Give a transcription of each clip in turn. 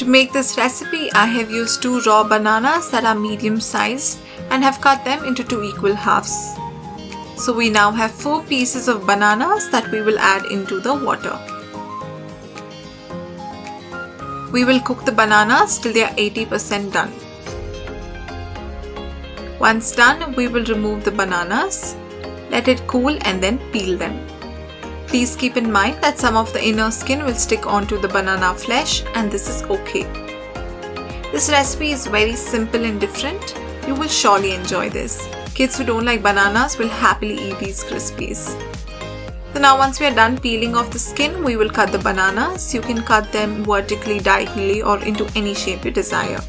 To make this recipe, I have used 2 raw bananas that are medium sized and have cut them into 2 equal halves. So we now have 4 pieces of bananas that we will add into the water. We will cook the bananas till they are 80% done. Once done, we will remove the bananas, let it cool and then peel them. Please keep in mind that some of the inner skin will stick onto the banana flesh and this is okay. This recipe is very simple and different. You will surely enjoy this. Kids who don't like bananas will happily eat these crispies. So now once we are done peeling off the skin, we will cut the bananas. You can cut them vertically, diagonally or into any shape you desire.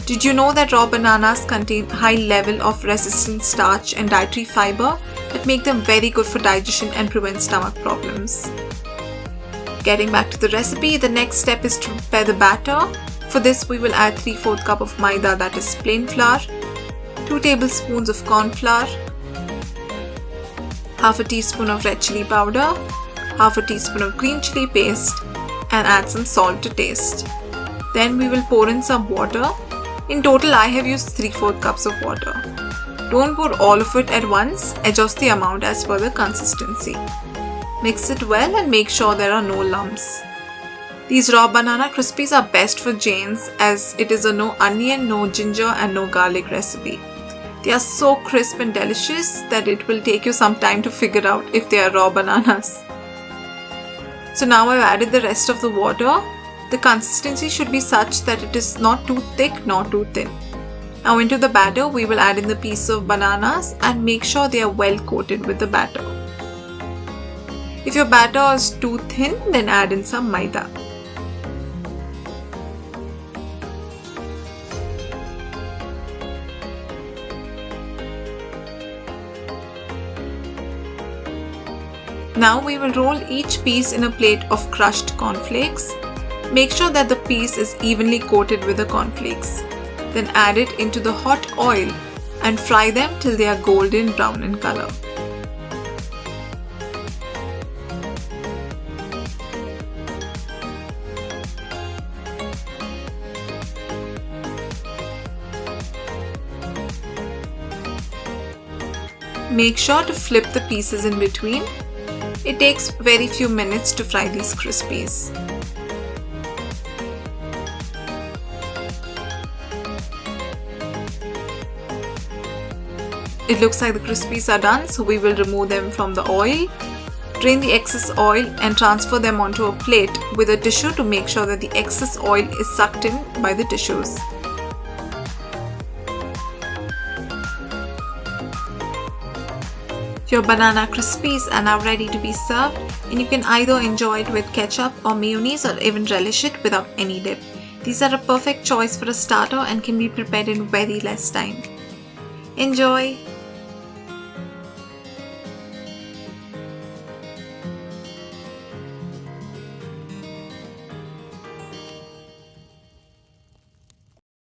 Did you know that raw bananas contain high level of resistant starch and dietary fiber that make them very good for digestion and prevent stomach problems? Getting back to the recipe, the next step is to prepare the batter. For this, we will add 3/4 cup of maida, that is plain flour, 2 tablespoons of corn flour, half a teaspoon of red chilli powder, half a teaspoon of green chilli paste, and add some salt to taste. Then we will pour in some water. In total, I have used 3/4 cups of water. Don't pour all of it at once, adjust the amount as per the consistency. Mix it well and make sure there are no lumps. These raw banana crispies are best for Jains as it is a no onion, no ginger and no garlic recipe. They are so crisp and delicious that it will take you some time to figure out if they are raw bananas. So now I've added the rest of the water. The consistency should be such that it is not too thick nor too thin. Now into the batter we will add in the piece of bananas and make sure they are well coated with the batter. If your batter is too thin, then add in some maida. Now we will roll each piece in a plate of crushed cornflakes. Make sure that the piece is evenly coated with the cornflakes. Then add it into the hot oil and fry them till they are golden brown in color. Make sure to flip the pieces in between. It takes very few minutes to fry these crispies. It looks like the crispies are done, so we will remove them from the oil. Drain the excess oil and transfer them onto a plate with a tissue to make sure that the excess oil is sucked in by the tissues. Your banana crispies are now ready to be served, and you can either enjoy it with ketchup or mayonnaise or even relish it without any dip. These are a perfect choice for a starter and can be prepared in very less time. Enjoy!